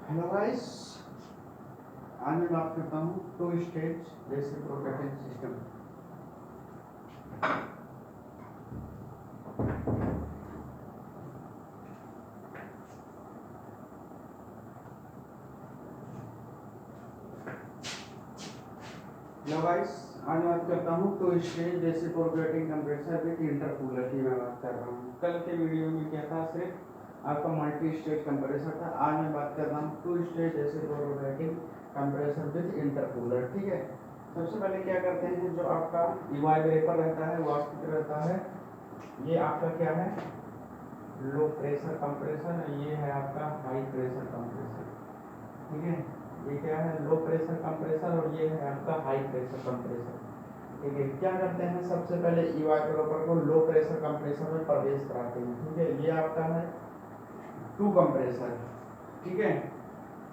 Hello guys, आज मैं बात करता हूँ two stage reciprocating system. Hello guys, आज मैं बात करता हूँ two stage reciprocating compressor with intercooler की मैं बात कर रहा हूँ। कल के वीडियो में क्या था, सिर्फ आपका मल्टी स्टेज कंप्रेसर था। आज मैं बात कर रहा हूँ two stage reciprocating compressor with intercooler. ठीक है, सबसे पहले क्या करते हैं, जो आपका इवाइब्रेटर रहता है, वाष्पित रहता है, ये आपका क्या है, लो प्रेशर कंप्रेसर, ये है आपका हाई प्रेशर कंप्रेसर। ठीक है, ये क्या है, लो प्रेशर कंप्रेसर, और ये है आपका हाई प्रेशर कंप्रेसर। ठीक है, क्या करते हैं, सबसे पहले इवापोरेटर को लो प्रेशर कंप्रेसर में प्रवेश कराते हैं। ठीक है, ये आपका है टू कंप्रेसर। ठीक है,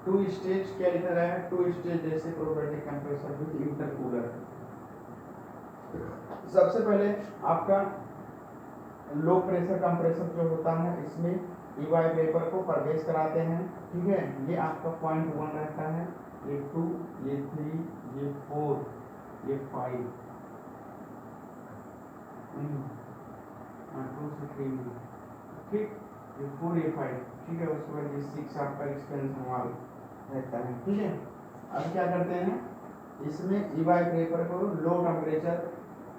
टू स्टेज क्या लिखा गया है, two stage reciprocating compressor with intercooler. सबसे पहले आपका लो प्रेशर कंप्रेसर जो होता है, इसमें इवापोरेटर को प्रवेश कराते हैं। ठीक है, ये आपका पॉइंट 1 रहता है, ये 2, ये 3, ये 4, ये 5, 2 से 3 में, ठीक, ये 4, ये 5, ठीक है, उसके बाद ये 6 आपका एक्सपेंशन वाल रहता है। ठीक है, अब क्या करते हैं, इसमें इवापोरेटर को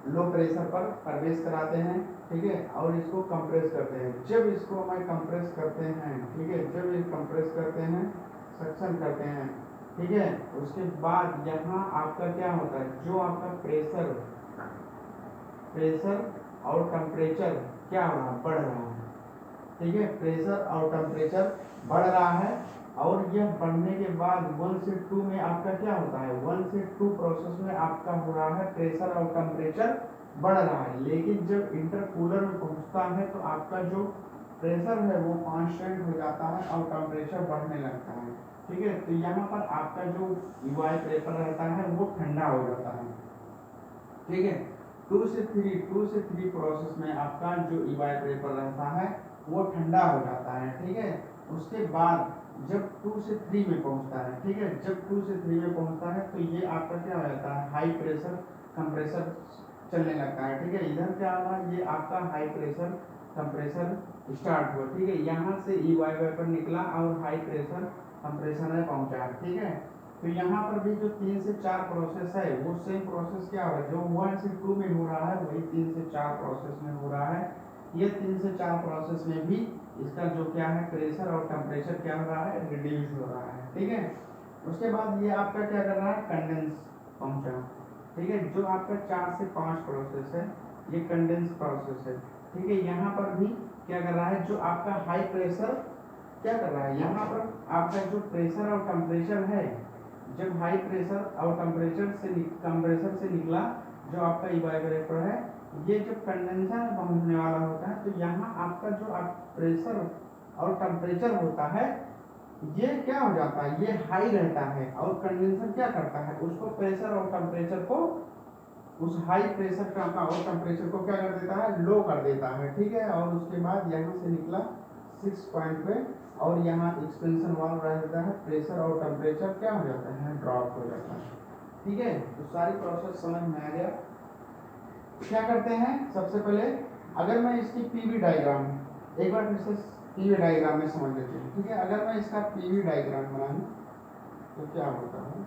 लो प्रेशर पर प्रवेश कराते हैं। ठीक है, और इसको कंप्रेस करते हैं। जब इसको हमें कंप्रेस करते हैं, ठीक है, जब ये कंप्रेस करते हैं, सक्शन करते हैं, ठीक है, उसके बाद यहाँ आपका क्या होता है, जो आपका प्रेशर और टेम्परेचर क्या हो रहा है, बढ़ रहा है। ठीक है, प्रेशर और टेम्परेचर बढ़ रहा है, और यह बढ़ने के बाद 1 से 2 में आपका क्या होता है, 1 से 2 प्रोसेस में आपका हो रहा है प्रेशर और टेम्परेचर बढ़ रहा है। लेकिन जब इंटरकूलर में पहुंचता है तो आपका जो प्रेशर है वो कांस्टेंट हो जाता है और टेम्परेचर बढ़ने लगता है। ठीक है, तो यहाँ पर आपका जो इवापोरेटर रहता है वो ठंडा हो जाता है। ठीक है, 2 से 3 प्रोसेस में आपका जो इवापोरेटर रहता है वो ठंडा हो जाता है। ठीक है, उसके बाद जब 2 से 3 में पहुंचता है, ठीक है, जब 2 से 3 में पहुंचता है तो ये आपका क्या हो जाता है, हाई प्रेशर कंप्रेसर चलने लगता है। ठीक है, इधर क्या हुआ, ये आपका हाई प्रेशर कंप्रेसर स्टार्ट हुआ। ठीक है, यहाँ से इवापोरेटर निकला और हाई प्रेशर कंप्रेसर में पहुंचा। ठीक है, तो यहाँ पर भी जो 3 से 4 प्रोसेस है वो सेम प्रोसेस क्या हो रहा है, जो 1 से 2 में हो रहा है वही 3 से 4 प्रोसेस में हो रहा है। ये 3 से 4 प्रोसेस में भी इसका जो क्या है, प्रेशर और टेम्परेचर क्या हो रहा है, रिड्यूस हो रहा है। ठीक है, उसके बाद ये आपका क्या कर रहा है, कंडेंस पहुंचा। ठीक है, जो आपका 4 से 5 प्रोसेस है ये कंडेंस प्रोसेस है। ठीक है, यहाँ पर भी क्या कर रहा है, जो आपका हाई प्रेशर क्या कर रहा है, यहाँ पर आपका जो प्रेशर और टेम्परेचर है, जब हाई प्रेशर और कंप्रेसर से निकला जो आपका इवापोरेटर है, ये जब कंडेंसर में पहुंचने वाला होता है तो यहाँ आपका जो प्रेशर और टेम्परेचर होता है ये क्या हो जाता है, ये हाई रहता है, और कंडेंसर क्या करता है, उसको प्रेशर और टेम्परेचर को, उस हाई प्रेशर का और टेम्परेचर को क्या कर देता है, लो कर देता है। ठीक है, और उसके बाद यहाँ से निकला 6 पॉइंट पे, और यहाँ एक्सपेंशन वाल्व रहता है, प्रेशर और टेम्परेचर क्या हो जाता है, ड्रॉप हो जाता है। ठीक है, तो सारी प्रोसेस समझ में आ गया। क्या करते हैं, सबसे पहले अगर मैं इसकी पीवी डायग्राम एक बार फिर से पीवी डायग्राम में समझ लेते हैं। ठीक है, अगर मैं इसका पीवी डायग्राम बनाऊं तो क्या होता है,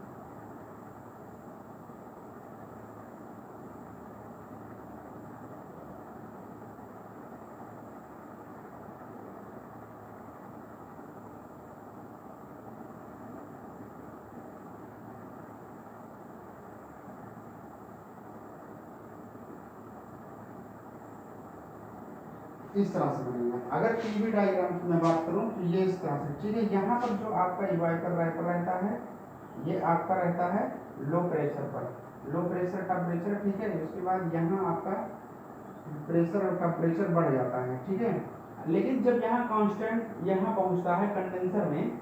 इस तरह से बनेगा। अगर पीवी डायग्राम की मैं बात करूं तो ये इस तरह से, ठीक है। यहाँ पर जो आपका इवापोरेटर रहता है ये आपका रहता है लो प्रेशर पर, लो प्रेशर टेम्परेचर, ठीक है। उसके बाद यहाँ आपका प्रेशर और टेम्परेचर बढ़ जाता है, ठीक है। लेकिन जब यहाँ कांस्टेंट यहाँ पहुँचता है कंडेंसर में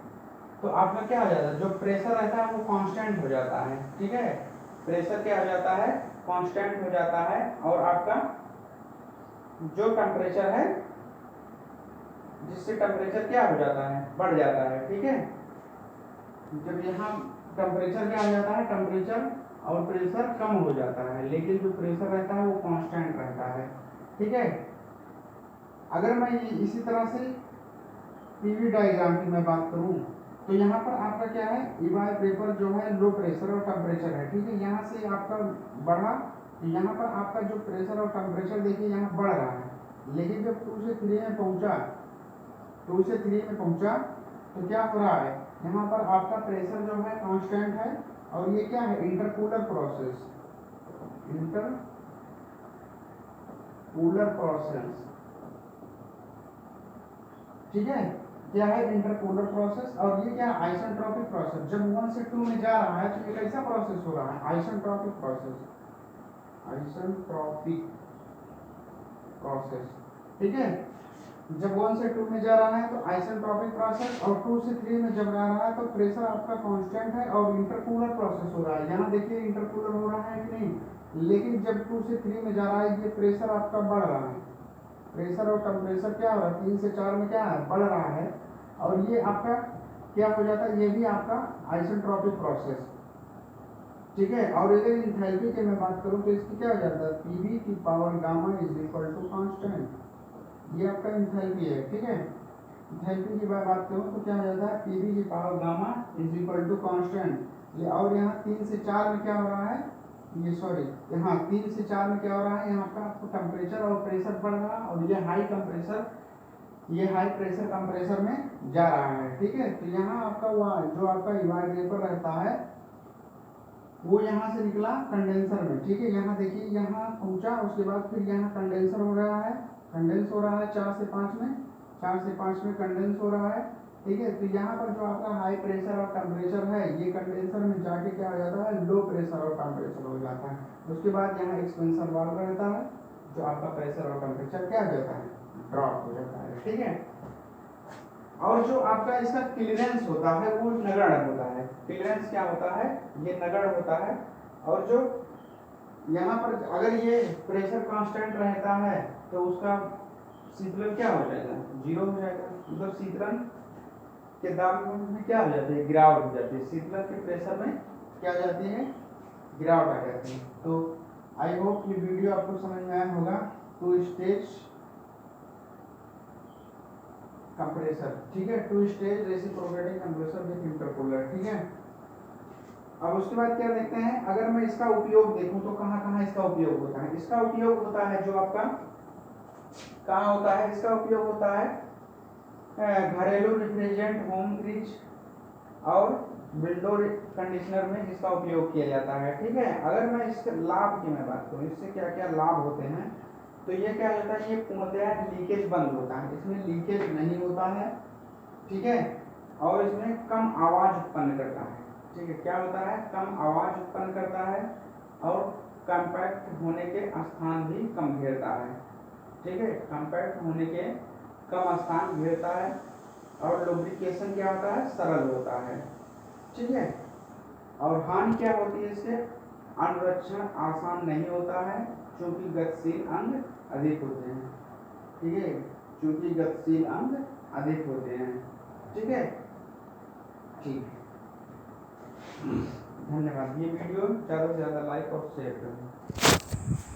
तो आपका क्या हो जाता है, जो प्रेशर रहता है वो कांस्टेंट हो जाता है, ठीक है। प्रेशर क्या हो जाता है, कांस्टेंट हो जाता है, और आपका जो टेम्परेचर है, जिससे टेम्परेचर क्या हो जाता है, बढ़ जाता है, ठीक है। जब यहाँ टेम्परेचर क्या हो जाता है, टेम्परेचर और प्रेशर कम हो जाता है, लेकिन जो प्रेशर रहता है वो कांस्टेंट रहता है, ठीक है। अगर मैं इसी तरह से पीवी डायग्राम की मैं बात करूं तो यहाँ पर आपका क्या है, इवापोरेटर जो है लो प्रेशर और टेम्परेचर है, ठीक है। यहाँ से आपका बढ़ा, यहाँ पर आपका जो प्रेशर और टेम्परेचर देखिए यहाँ बढ़ रहा है, लेकिन जब 2 से 3 में पहुँचा, 2 से 3 में पहुँचा तो क्या हो रहा है, यहाँ पर आपका प्रेशर जो है कांस्टेंट है, और ये क्या है, इंटरकूलर प्रोसेस, इंटरकूलर प्रोसेस, ठीक है। क्या है, इंटरकूलर प्रोसेस, और ये क्या है, आइसेंट्रोपिक प्रोसेस। जब 1 से 2 में जा रहा है तो ये कैसा प्रोसेस हो रहा है, आइसेंट्रोपिक प्रोसेस, आइसेंट्रोपिक प्रोसेस, ठीक है। जब 1 से 2 में जा रहा है तो आइसेंट्रोपिक प्रोसेस, और 2 से 3 में जब जा रहा है तो प्रेशर आपका कांस्टेंट है और इंटरकूलर प्रोसेस हो रहा है। यहाँ देखिए इंटरकूलर हो रहा है कि नहीं, लेकिन जब 2 से 3 में जा रहा है ये प्रेशर आपका बढ़ रहा है, प्रेशर और टेम्परेचर क्या हो रहा है, 3 से 4 में क्या है, बढ़ रहा है, और ये आपका क्या हो जाता है, ये भी आपका आइसेंट्रोपिक प्रोसेस, ठीक है। और अगर इंथैल्पी की मैं बात करूं तो इसकी क्या हो जाता है, पीवी की power gamma is equal to constant, ये आपका इंथैल्पी है, ठीक है। इंथैल्पी की मैं बात करूं तो क्या हो जाता है, पीवी की power gamma is equal to constant, ये। और यहाँ 3 से 4 में क्या हो रहा है, ये सॉरी, यहाँ 3 से 4 में क्या हो रहा है, यहाँ का आपको टेम्परेचर और प्रेशर बढ़ रहा है, और ये हाई टेम्परेचर, ये हाई प्रेशर कंप्रेसर में जा रहा है, ठीक है। तो यहाँ आपका जो आपका इवापोरेटर रहता है वो यहाँ से निकला कंडेंसर में, ठीक है। यहाँ देखिए यहाँ पहुँचा, उसके बाद फिर यहाँ कंडेंसर हो रहा है, कंडेंस हो रहा है 4 से 5 में, 4 से 5 में कंडेंस हो रहा है, ठीक है। तो यहाँ पर जो आपका हाई प्रेशर और टेम्परेचर है ये कंडेंसर में जाके क्या हो जाता है, लो प्रेशर और टेम्परेचर हो जाता है। उसके बाद यहाँ एक्सपेंशन वाल्व रहता है, जो आपका प्रेशर और टेम्परेचर क्या हो जाता है, ड्रॉप हो जाता है, ठीक है। और जो आपका इसका क्लियरेंस होता है वो नगण्य होता है। क्लियरेंस क्या होता है, ये नगण्य होता है। और जो यहाँ पर अगर ये प्रेशर कांस्टेंट रहता है तो उसका शीतलन क्या हो जाएगा, 0 हो जाएगा, मतलब शीतलन के दाब में क्या हो जाती है, गिरावट हो जाती है, शीतलन के प्रेशर में क्या हो जाती है, गिरावट आ जाती है। तो आई होप ये वीडियो आपको समझ में आया होगा। 2 स्टेज कंप्रेसर, ठीक है, 2 stage reciprocating compressor with intercooler, ठीक है। अब उसके बाद क्या देखते हैं, अगर मैं इसका उपयोग देखूं तो कहाँ कहाँ इसका उपयोग होता है। इसका उपयोग होता है जो आपका कहाँ होता है, इसका उपयोग होता है घरेलू रेफ्रिजरेंट, होम फ्रिज और विंडो कंडीशनर में इसका उपयोग किया जाता है, ठीक है। अगर मैं इसके लाभ की मैं बात करूँ, इससे क्या क्या लाभ होते हैं, तो ये क्या होता है, ये पूर्णतः लीकेज बंद होता है, इसमें लीकेज नहीं होता है, ठीक है। और इसमें कम आवाज उत्पन्न करता है, ठीक है। क्या होता है, कम आवाज उत्पन्न करता है, और कॉम्पैक्ट होने के स्थान भी कम घेरता है, ठीक है। कॉम्पैक्ट होने के कम स्थान घेरता है, और लुब्रिकेशन क्या होता है, सरल होता है, ठीक है। और हानि क्या होती है इससे, अनुरक्षण आसान नहीं होता है, क्योंकि गतिशील अंग अधिक होते हैं, ठीक है, क्योंकि गतिशील अंग अधिक होते हैं, ठीक है, ठीक। धन्यवाद। ये वीडियो ज़्यादा से ज़्यादा लाइक और शेयर करें।